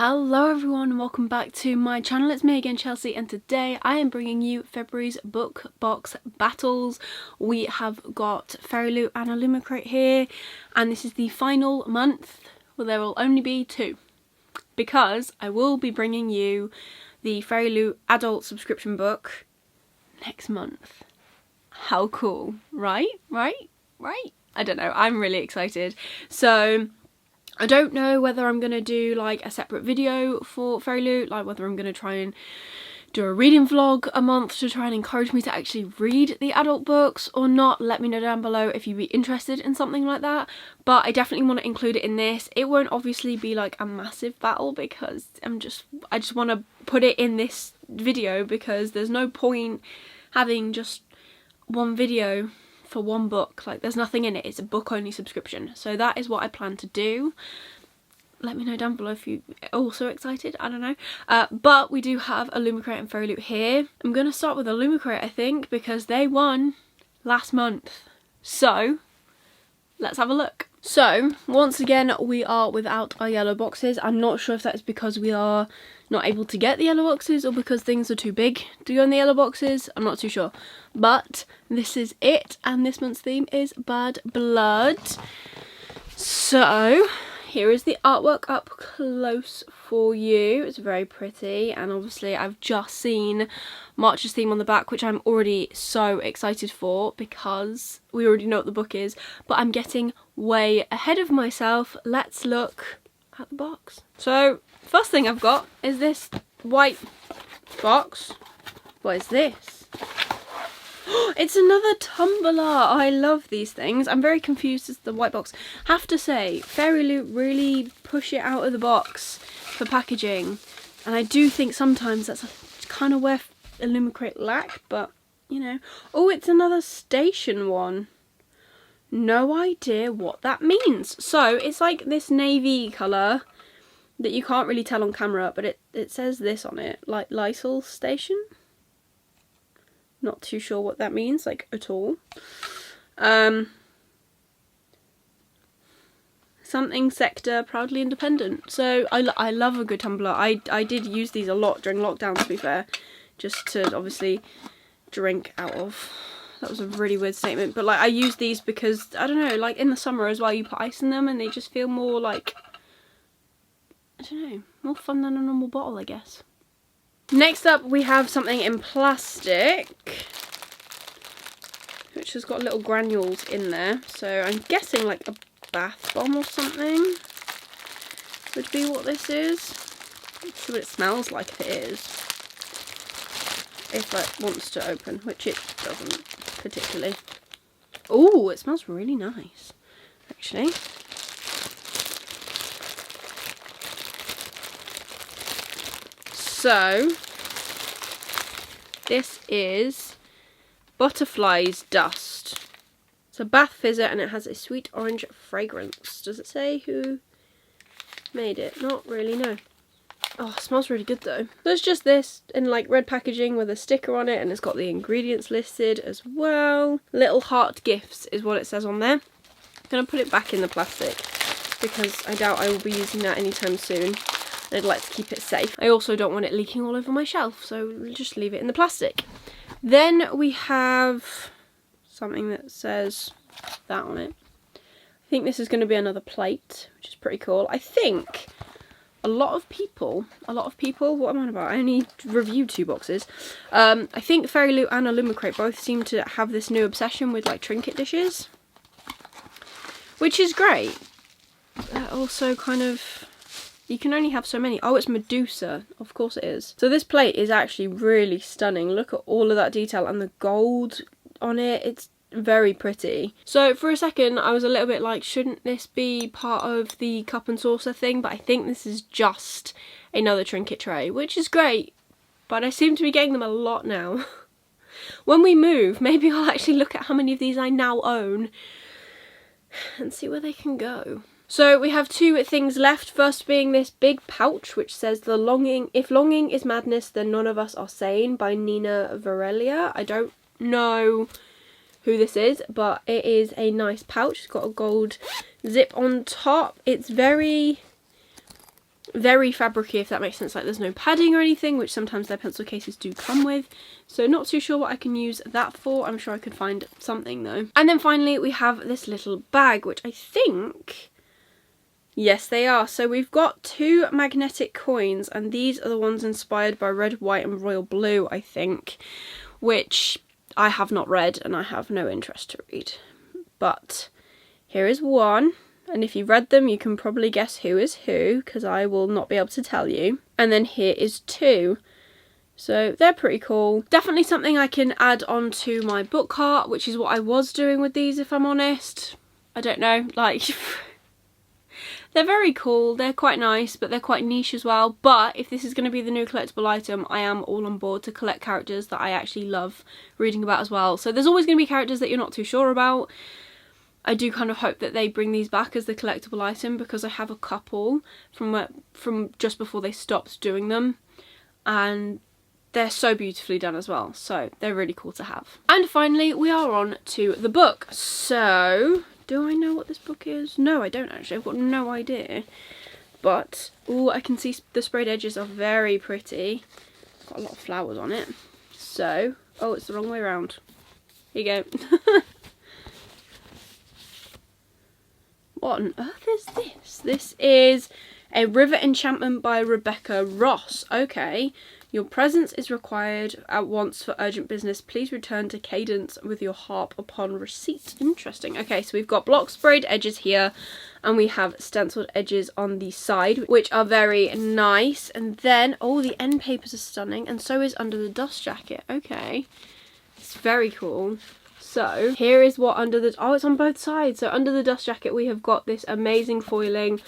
Hello everyone and welcome back to my channel. It's me again, Chelsea, and today I am bringing you February's book box battles. We have got FairyLoot and Illumicrate here, and this is the final month where there will only be two, because I will be bringing you the FairyLoot adult subscription book next month. How cool, right? I don't know, I'm really excited. So I don't know whether I'm going to do like a separate video for FairyLoot, like whether I'm going to try and do a reading vlog a month to try and encourage me to actually read the adult books or not. Let me know down below if you'd be interested in something like that, but I definitely want to include it in this. It won't obviously be like a massive battle because I just want to put it in this video, because there's no point having just one video for one book. Like, there's nothing in it, it's a book only subscription. So that is what I plan to do. Let me know down below if you're also excited, I don't know. But we do have Illumicrate and FairyLoot here. I'm going to start with Illumicrate, I think, because they won last month. So let's have a look. So once again we are without our yellow boxes. I'm not sure if that is because we are not able to get the yellow boxes or because things are too big to go in the yellow boxes. I'm not too sure, but this is it, and this month's theme is Bad Blood. So here is the artwork up close for you. It's very pretty, and obviously I've just seen March's theme on the back, which I'm already so excited for because we already know what the book is, but I'm getting way ahead of myself. Let's look at the box. So first thing I've got is this white box. What is this? It's another tumbler. I love these things. I'm very confused as to the white box. Have to say, FairyLoot really push it out of the box for packaging, and I do think sometimes that's kind of where Illumicrate lack, but you know. Oh, it's another station one. No idea what that means. So it's like this navy colour that you can't really tell on camera, but it says this on it, like Lysol Station. Not too sure what that means, like, at all. Something sector, proudly independent. So I love a good tumbler. I did use these a lot during lockdown, to be fair, just to obviously drink out of. That was a really weird statement, but like I use these because, I don't know, like in the summer as well, you put ice in them and they just feel more like, I don't know, more fun than a normal bottle, I guess. Next up we have something in plastic, which has got little granules in there, so I'm guessing like a bath bomb or something would be what this is. Let's see what it smells like if it is. If it wants to open, which it doesn't particularly. Oh, it smells really nice, actually. So this is Butterfly's Dust. It's a bath fizzer and it has a sweet orange fragrance. Does it say who made it? Not really, no. Oh, it smells really good though. There's just this in like red packaging with a sticker on it, and it's got the ingredients listed as well. Little heart gifts is what it says on there. I'm gonna put it back in the plastic because I doubt I will be using that anytime soon. I'd like to keep it safe. I also don't want it leaking all over my shelf, so we'll just leave it in the plastic. Then we have something that says that on it. I think this is going to be another plate, which is pretty cool. I think a lot of people, what am I on about? I only reviewed 2 boxes. I think FairyLoot and Illumicrate both seem to have this new obsession with like trinket dishes, which is great. Also kind of, you can only have so many. Oh, it's Medusa. Of course it is. So this plate is actually really stunning. Look at all of that detail and the gold on it. It's very pretty. So for a second I was a little bit like, shouldn't this be part of the cup and saucer thing? But I think this is just another trinket tray, which is great. But I seem to be getting them a lot now. When we move, maybe I'll actually look at how many of these I now own and see where they can go. So we have 2 things left. First being this big pouch which says If Longing is Madness, Then None of Us Are Sane by Nina Varelia. I don't know who this is, but it is a nice pouch. It's got a gold zip on top. It's very very fabricy, if that makes sense. Like there's no padding or anything, which sometimes their pencil cases do come with. So not too sure what I can use that for. I'm sure I could find something though. And then finally we have this little bag, which I think, yes they are. So we've got 2 magnetic coins, and these are the ones inspired by Red, White and Royal Blue, I think, which I have not read and I have no interest to read. But here is one. And if you've read them, you can probably guess who is who, because I will not be able to tell you. And then here is 2. So they're pretty cool. Definitely something I can add on to my book cart, which is what I was doing with these, if I'm honest. I don't know, like, they're very cool. They're quite nice, but they're quite niche as well. But if this is going to be the new collectible item, I am all on board to collect characters that I actually love reading about as well. So there's always going to be characters that you're not too sure about. I do kind of hope that they bring these back as the collectible item, because I have a couple from just before they stopped doing them, and they're so beautifully done as well, so they're really cool to have. And finally we are on to the book. So do I know what this book is? No, I don't actually. I've got no idea. But oh, I can see the sprayed edges are very pretty. Got a lot of flowers on it. So, oh, it's the wrong way around. Here you go. What on earth is this? This is A River Enchantment by Rebecca Ross. Okay. Your presence is required at once for urgent business. Please return to Cadence with your harp upon receipt. Interesting. Okay, so we've got block sprayed edges here, and we have stenciled edges on the side, which are very nice. And then, oh, the end papers are stunning, and so is Under the Dust Jacket. Okay. It's very cool. So here is what under the, oh, it's on both sides. So Under the Dust Jacket, we have got this amazing foiling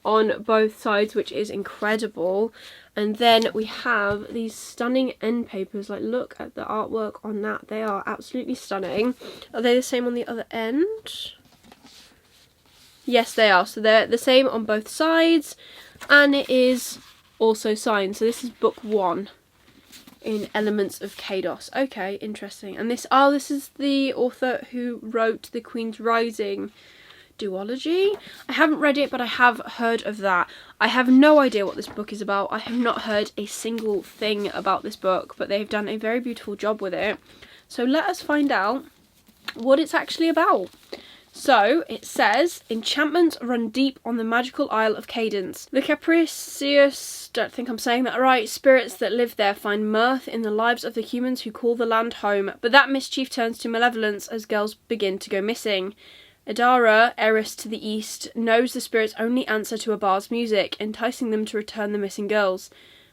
on both sides, which is incredible. And then we have these stunning end papers. Like, look at the artwork on that. They are absolutely stunning. Are they the same on the other end? Yes, they are. So they're the same on both sides, and it is also signed. So this is book 1. In Elements of Kados. Okay, interesting. And this, oh, this is the author who wrote the Queen's Rising duology. I haven't read it, but I have heard of that. I have no idea what this book is about. I have not heard a single thing about this book, but they've done a very beautiful job with it. So let us find out what it's actually about. So, it says, enchantments run deep on the magical Isle of Cadence. The capricious, don't think I'm saying that right, spirits that live there find mirth in the lives of the humans who call the land home, but that mischief turns to malevolence as girls begin to go missing. Adara, heiress to the east, knows the spirits only answer to a bard's music, enticing them to return the missing girls.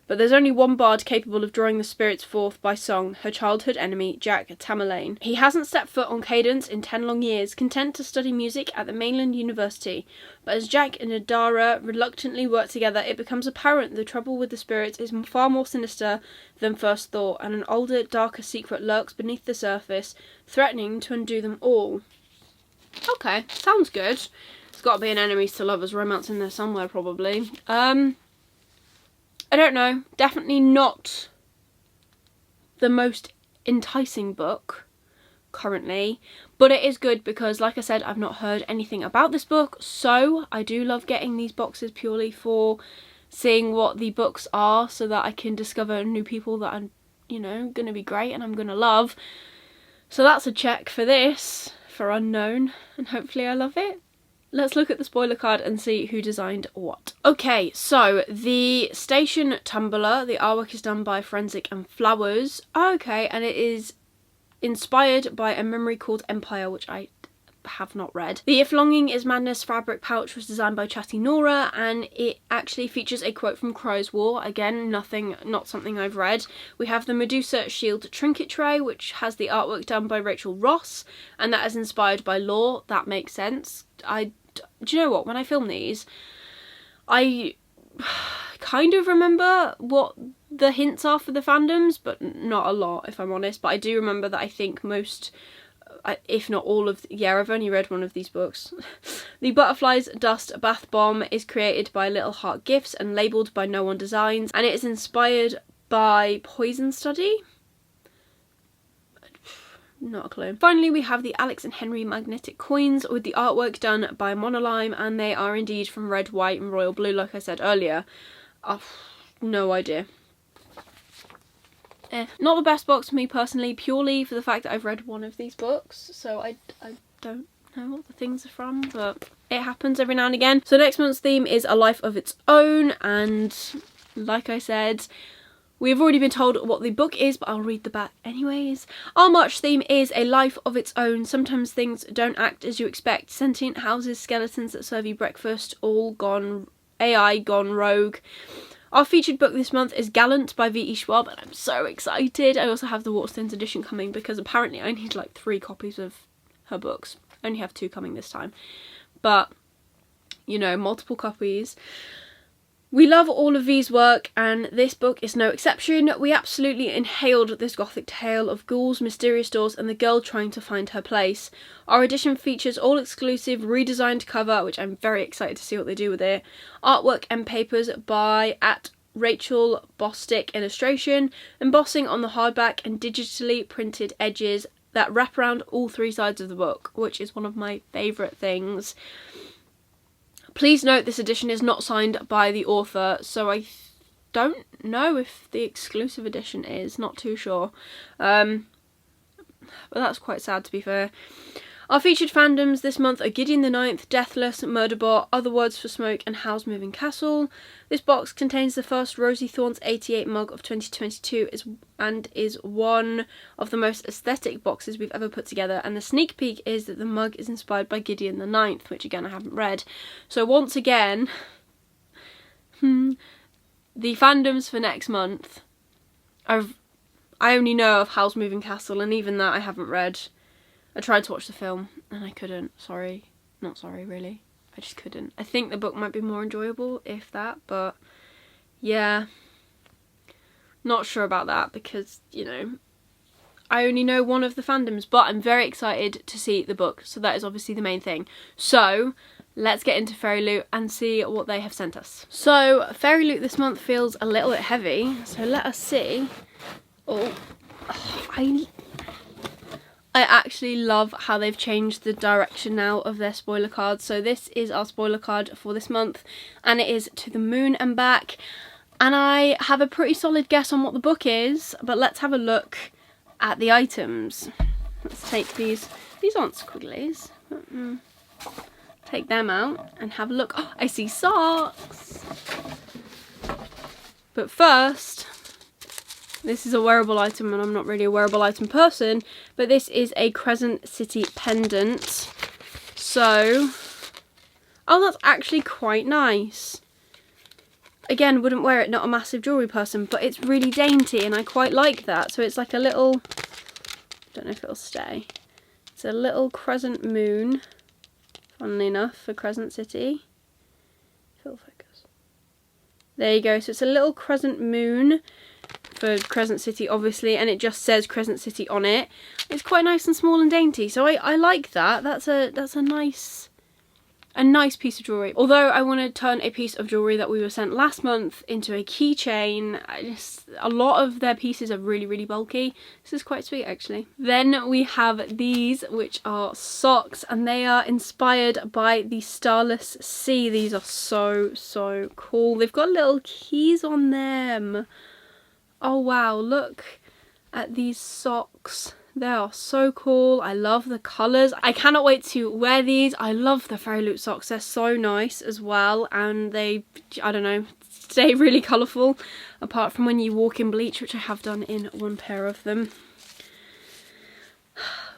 But there's only one bard capable of drawing the spirits forth by song, her childhood enemy, Jack Tamerlane. He hasn't stepped foot on Cadence in 10 long years, content to study music at the mainland university. But as Jack and Adara reluctantly work together, it becomes apparent the trouble with the spirits is far more sinister than first thought, and an older, darker secret lurks beneath the surface, threatening to undo them all. Okay, sounds good. There's got to be an enemies to lovers romance in there somewhere, probably. I don't know. Definitely not the most enticing book currently, but it is good because, like I said, I've not heard anything about this book, so I do love getting these boxes purely for seeing what the books are, so that I can discover new people that I'm, you know, gonna be great and I'm gonna love. So that's a check for this, for Unknown, and hopefully I love it. Let's look at the spoiler card and see who designed what. Okay, so the station Tumblr, the artwork is done by Forensic and Flowers. Okay, and it is inspired by a memory called Empire, which I have not read. The If Longing is Madness fabric pouch was designed by Chatty Nora, and it actually features a quote from Crow's War. Again, not something I've read. We have the Medusa Shield trinket tray, which has the artwork done by Rachel Ross, and that is inspired by Lore. That makes sense. Do you know what? When I film these, I kind of remember what the hints are for the fandoms, but not a lot, if I'm honest. But I do remember that I think most, if not all of, yeah, I've only read one of these books. The Butterflies Dust Bath Bomb is created by Little Heart Gifts and labelled by No One Designs, and it is inspired by Poison Study. Not a clue. Finally, we have the Alex and Henry magnetic coins with the artwork done by Monolime, and they are indeed from Red, White and Royal Blue, like I said earlier. Oh, no idea. Not the best box for me personally, purely for the fact that I've read one of these books, so I don't know what the things are from, but it happens every now and again. So next month's theme is A Life of Its Own, and like I said, we've already been told what the book is, but I'll read the back anyways. Our March theme is A Life of Its Own. Sometimes things don't act as you expect. Sentient houses, skeletons that serve you breakfast, all gone, AI gone rogue. Our featured book this month is Gallant by V.E. Schwab, and I'm so excited. I also have the Waterstones edition coming because apparently I need like 3 copies of her books. I only have 2 coming this time. But, you know, multiple copies. We love all of V's work, and this book is no exception. We absolutely inhaled this gothic tale of ghouls, mysterious doors, and the girl trying to find her place. Our edition features all exclusive redesigned cover, which I'm very excited to see what they do with it, artwork and papers by Rachel Bostick illustration, embossing on the hardback and digitally printed edges that wrap around all 3 sides of the book, which is one of my favourite things. Please note this edition is not signed by the author, so I don't know if the exclusive edition is, not too sure. But that's quite sad, to be fair. Our featured fandoms this month are Gideon the Ninth, Deathless, Murderbot, Other Words for Smoke, and Howl's Moving Castle. This box contains the first Rosie Thorns 88 mug of 2022 and is one of the most aesthetic boxes we've ever put together, and the sneak peek is that the mug is inspired by Gideon the Ninth, which again I haven't read. So once again, the fandoms for next month, I only know of Howl's Moving Castle, and even that I haven't read. I tried to watch the film and I couldn't. Sorry. Not sorry, really. I just couldn't. I think the book might be more enjoyable, if that, but yeah. Not sure about that because, you know, I only know one of the fandoms, but I'm very excited to see the book, so that is obviously the main thing. So, let's get into Fairy Loot and see what they have sent us. So, Fairy Loot this month feels a little bit heavy, so let us see. I actually love how they've changed the direction now of their spoiler cards. So this is our spoiler card for this month, and it is To the Moon and Back. And I have a pretty solid guess on what the book is, but let's have a look at the items. Let's take these aren't squigglies. Take them out and have a look. Oh, I see socks! But first, this is a wearable item, and I'm not really a wearable item person, but this is a Crescent City pendant. So, oh, that's actually quite nice. Again, wouldn't wear it, not a massive jewellery person, but it's really dainty and I quite like that. So it's like a little, don't know if it'll stay. It's a little crescent moon, funnily enough, for Crescent City. Fill focus. There you go, so it's a little crescent moon for Crescent City, obviously, and it just says Crescent City on it. It's quite nice and small and dainty, so I like that. That's a nice piece of jewellery. Although I want to turn a piece of jewellery that we were sent last month into a keychain. A lot of their pieces are really, really bulky. This is quite sweet, actually. Then we have these, which are socks, and they are inspired by the Starless Sea. These are so cool. They've got little keys on them. Oh wow, look at these socks. They are so cool. I love the colours. I cannot wait to wear these. I love the Fairy Loot socks. They're so nice as well, and they, I don't know, stay really colourful, apart from when you walk in bleach, which I have done in one pair of them.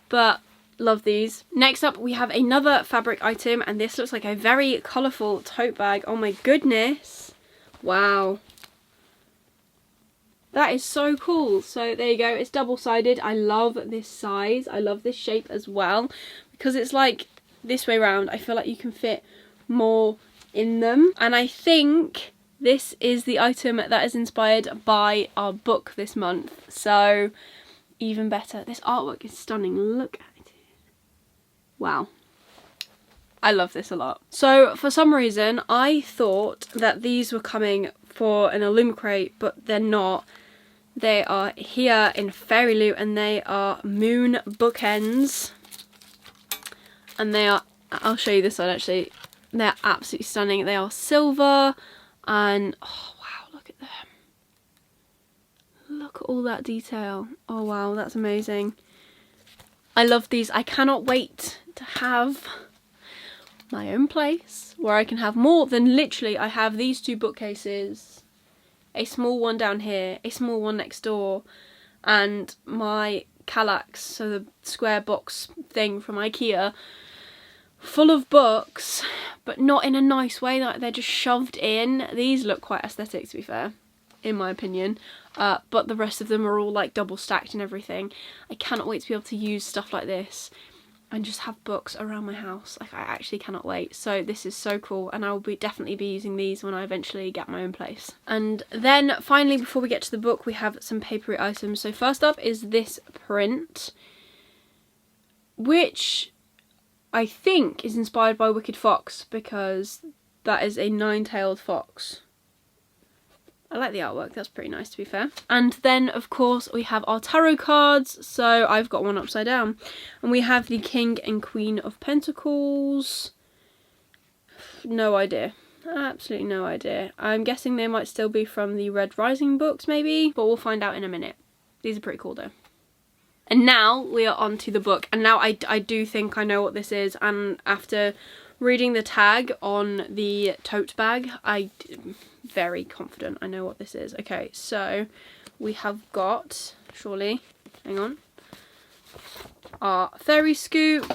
But love these. Next up we have another fabric item, and this looks like a very colourful tote bag. Oh my goodness. Wow. That is so cool. So there you go, it's double-sided. I love this size. I love this shape as well, because it's like this way round. I feel like you can fit more in them. And I think this is the item that is inspired by our book this month. So even better. This artwork is stunning. Look at it. Wow. I love this a lot. So for some reason I thought that these were coming for an Illumicrate, but they're not. They are here in Fairy Loot, and they are moon bookends. And they are, I'll show you this one actually, they're absolutely stunning. They are silver, and oh wow, all that detail. Oh wow, that's amazing. I love these. I cannot wait to have my own place where I can have more than literally, I have these 2 bookcases, a small one down here, a small one next door, and my Kallax, so the square box thing from IKEA, full of books, but not in a nice way, like they're just shoved in. These look quite aesthetic, to be fair, in my opinion, but the rest of them are all like double stacked and everything. I cannot wait to be able to use stuff like this and just have books around my house. Like, I actually cannot wait. So this is so cool, and I will definitely be using these when I eventually get my own place. And then finally, before we get to the book, we have some papery items. So first up is this print, which I think is inspired by Wicked Fox, because that is a 9-tailed fox. I like the artwork, that's pretty nice, to be fair. And then, of course, we have our tarot cards. So I've got one upside down. And we have the King and Queen of Pentacles. No idea. Absolutely no idea. I'm guessing they might still be from the Red Rising books, maybe. But we'll find out in a minute. These are pretty cool, though. And now we are on to the book. And now I do think I know what this is. And after reading the tag on the tote bag, I'm very confident I know what this is. Okay, so we have got, surely, hang on, our Fairy Scoop,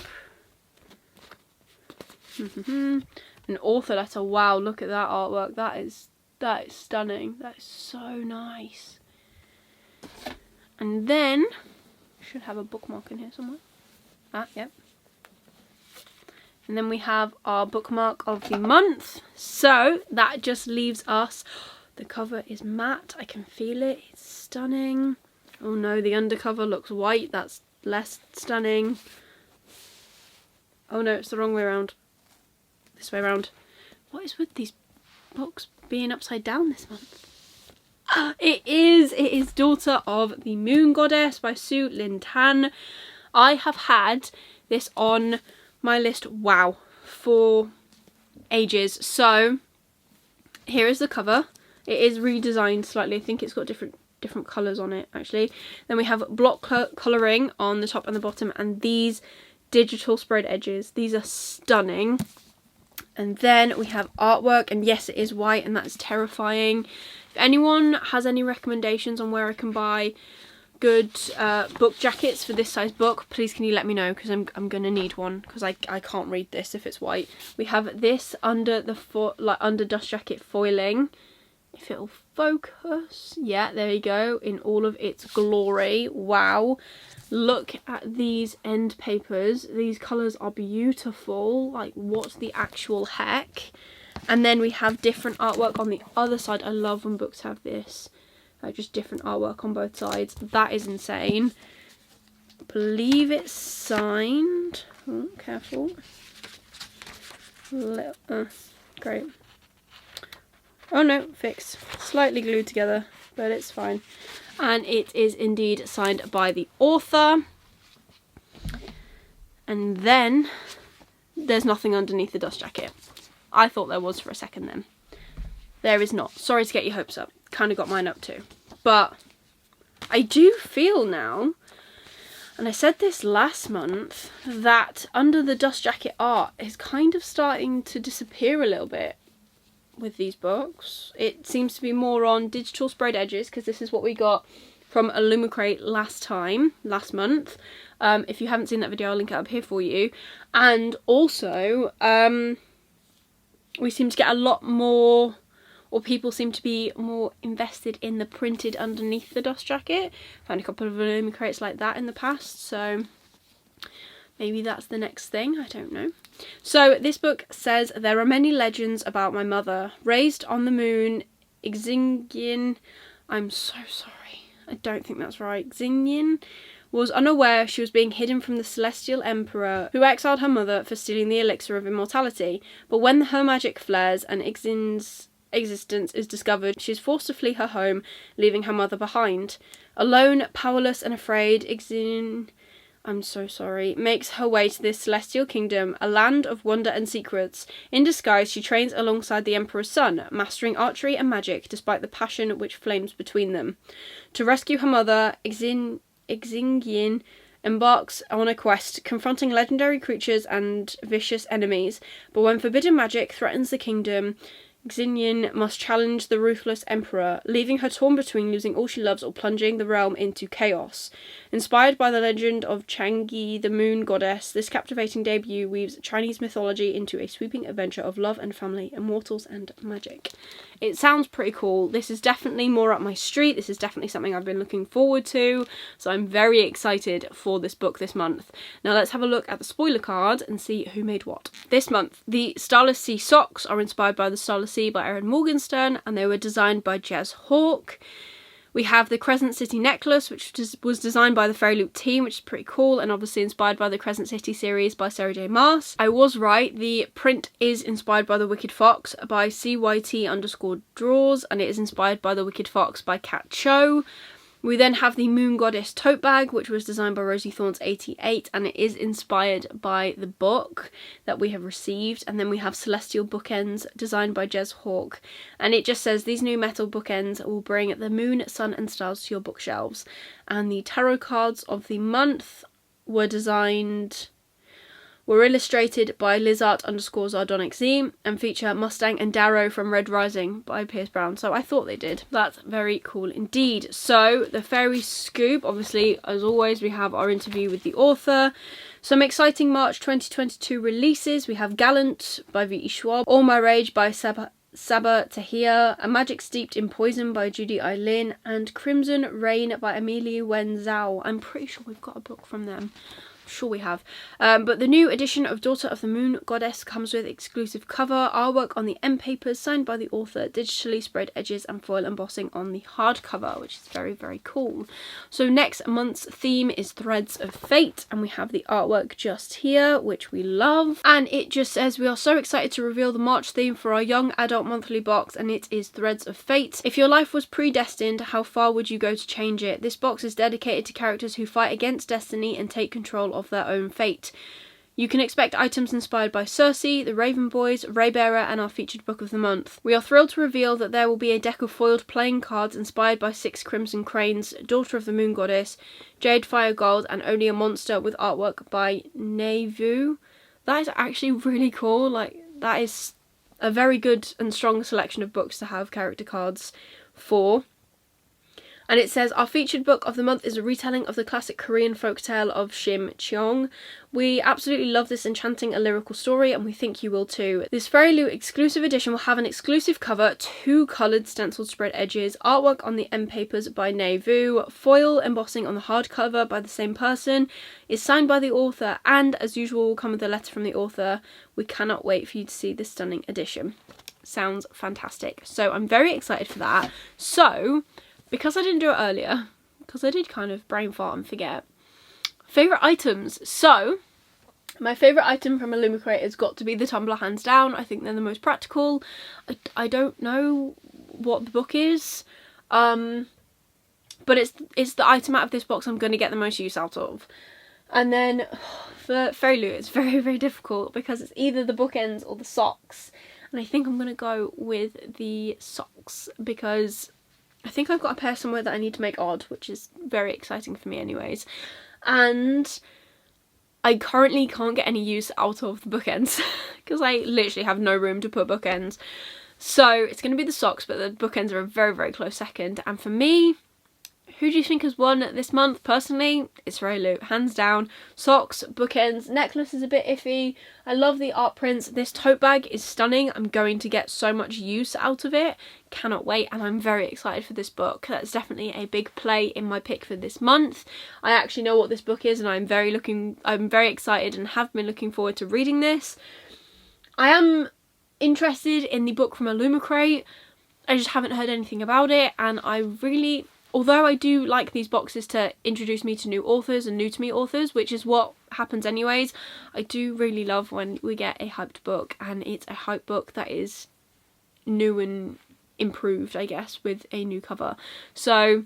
an author letter. Wow, look at that artwork. That is stunning. That is so nice. And then, should have a bookmark in here somewhere. Ah, yep. And then we have our bookmark of the month. So that just leaves us, the cover is matte, I can feel it, it's stunning. Oh no, the undercover looks white, that's less stunning. Oh no, it's the wrong way around. This way around. What is with these books being upside down this month? It is Daughter of the Moon Goddess by Su Lin Tan. I have had this on my list, wow, for ages. So here is the cover. It is redesigned slightly. I think it's got different colours on it, actually. Then we have block colouring on the top and the bottom, and these digital sprayed edges. These are stunning. And then we have artwork, and yes, it is white, and that's terrifying. If anyone has any recommendations on where I can buy good book jackets for this size book, please can you let me know, because I'm gonna need one, because I can't read this if it's white. We have this under the under dust jacket foiling, if it'll focus. Yeah, there you go, in all of its glory. Wow, look at these end papers. These colours are beautiful. Like, what the actual heck? And then we have different artwork on the other side. I love when books have this. Like, just different artwork on both sides. That is insane. I believe it's signed. Oh, careful. Great. Oh no, fixed. Slightly glued together, but it's fine. And it is indeed signed by the author. And then there's nothing underneath the dust jacket. I thought there was for a second then. There is not. Sorry to get your hopes up. Kind of got mine up too. But I do feel now, and I said this last month, that under the dust jacket art is kind of starting to disappear a little bit with these books. It seems to be more on digital sprayed edges, because this is what we got from Illumicrate last month. If you haven't seen that video, I'll link it up here for you. And also, we seem to get a lot more, or people seem to be more invested in the printed underneath the dust jacket. Found a couple of Illumicrates like that in the past, so maybe that's the next thing, I don't know. So this book says, there are many legends about my mother. Raised on the moon, Xingyin, I'm so sorry, I don't think that's right, Xingyin was unaware she was being hidden from the celestial emperor, who exiled her mother for stealing the elixir of immortality. But when her magic flares and Xin's existence is discovered, she is forced to flee her home, leaving her mother behind. Alone, powerless and afraid, Xin I'm so sorry, makes her way to this celestial kingdom, a land of wonder and secrets. In disguise, she trains alongside the Emperor's son, mastering archery and magic, despite the passion which flames between them. To rescue her mother, Xingyin embarks on a quest, confronting legendary creatures and vicious enemies. But when forbidden magic threatens the kingdom, Xingyin must challenge the ruthless emperor, leaving her torn between losing all she loves or plunging the realm into chaos. Inspired by the legend of Chang'e, the moon goddess, this captivating debut weaves Chinese mythology into a sweeping adventure of love and family, immortals and magic. It sounds pretty cool. This is definitely more up my street. This is definitely something I've been looking forward to. So I'm very excited for this book this month. Now let's have a look at the spoiler card and see who made what. This month, the Starless Sea socks are inspired by the Starless Sea by Erin Morgenstern, and they were designed by Jez Hawk. We have the Crescent City necklace, which was designed by the Fairyloot team, which is pretty cool, and obviously inspired by the Crescent City series by Sarah J Maas. I was right, the print is inspired by The Wicked Fox by CYT_draws, and it is inspired by The Wicked Fox by Kat Cho. We then have the Moon Goddess tote bag, which was designed by Rosie Thorns 88, and it is inspired by the book that we have received. And then we have Celestial bookends designed by Jez Hawk, and it just says these new metal bookends will bring the moon, sun and stars to your bookshelves. And the tarot cards of the month were illustrated by Lizart_Zardonic and feature Mustang and Darrow from Red Rising by Pierce Brown. So I thought they did. That's very cool indeed. So the Fairy Scoop, obviously, as always, we have our interview with the author. Some exciting March 2022 releases. We have Gallant by V.E. Schwab, All My Rage by Sabaa Tahir, A Magic Steeped in Poison by Judy Eileen, and Crimson Rain by Amelie Wen Zhao. I'm pretty sure we've got a book from them. Sure we have. But the new edition of Daughter of the Moon Goddess comes with exclusive cover, artwork on the end papers signed by the author, digitally spread edges and foil embossing on the hardcover, which is very, very cool. So next month's theme is Threads of Fate, and we have the artwork just here, which we love. And it just says, we are so excited to reveal the March theme for our young adult monthly box, and it is Threads of Fate. If your life was predestined, how far would you go to change it? This box is dedicated to characters who fight against destiny and take control of their own fate. You can expect items inspired by Cersei, the Raven Boys, Raybearer and our featured book of the month. We are thrilled to reveal that there will be a deck of foiled playing cards inspired by 6 Crimson Cranes, Daughter of the Moon Goddess, Jade Fire Gold and Only a Monster, with artwork by Nevu. That is actually really cool. Like, that is a very good and strong selection of books to have character cards for. And it says, our featured book of the month is a retelling of the classic Korean folktale of Shim Cheong. We absolutely love this enchanting and lyrical story, and we think you will too. This Fairyloot exclusive edition will have an exclusive cover, 2 coloured stenciled spread edges, artwork on the end papers by Nevu, foil embossing on the hardcover by the same person, is signed by the author, and as usual will come with a letter from the author. We cannot wait for you to see this stunning edition. Sounds fantastic. So I'm very excited for that. So, because I didn't do it earlier, because I did kind of brain fart and forget, favourite items. So, my favourite item from Illumicrate has got to be the tumbler, hands down. I think they're the most practical. I don't know what the book is, but it's the item out of this box I'm going to get the most use out of. And then for Fairyloot, it's very, very difficult because it's either the bookends or the socks. And I think I'm going to go with the socks because I think I've got a pair somewhere that I need to make odd, which is very exciting for me anyways. And I currently can't get any use out of the bookends because I literally have no room to put bookends. So it's going to be the socks, but the bookends are a very, very close second. And for me, who do you think has won this month? Personally, it's Fairyloot, hands down. Socks, bookends, necklace is a bit iffy. I love the art prints. This tote bag is stunning. I'm going to get so much use out of it. Cannot wait, and I'm very excited for this book. That's definitely a big play in my pick for this month. I actually know what this book is, and I'm very excited and have been looking forward to reading this. I am interested in the book from Illumicrate. I just haven't heard anything about it, and I really, although I do like these boxes to introduce me to new authors and new to me authors, which is what happens anyways, I do really love when we get a hyped book, and it's a hyped book that is new and improved, I guess, with a new cover. So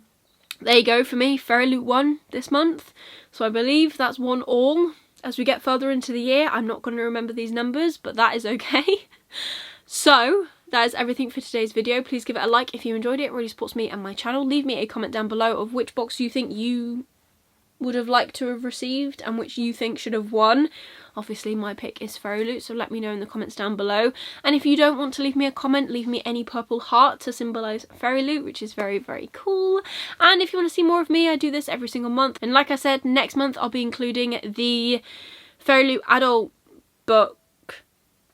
there you go for me, Fairy Loot 1 this month. So I believe that's 1 all. As we get further into the year, I'm not going to remember these numbers, but that is okay. So that is everything for today's video. Please give it a like if you enjoyed it. It really supports me and my channel. Leave me a comment down below of which box you think you would have liked to have received and which you think should have won. Obviously my pick is Fairy Loot, so let me know in the comments down below. And if you don't want to leave me a comment, leave me any purple heart to symbolise Fairy Loot, which is very, very cool. And if you want to see more of me, I do this every single month. And like I said, next month I'll be including the Fairy Loot adult book,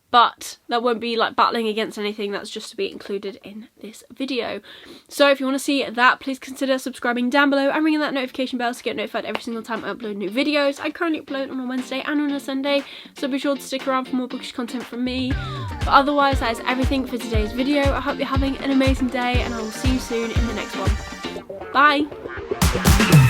but that won't be like battling against anything, that's just to be included in this video. So if you want to see that, please consider subscribing down below and ringing that notification bell to get notified every single time I upload new videos. I currently upload on a Wednesday and on a Sunday, so be sure to stick around for more bookish content from me. But otherwise, that is everything for today's video. I hope you're having an amazing day, and I will see you soon in the next one. Bye!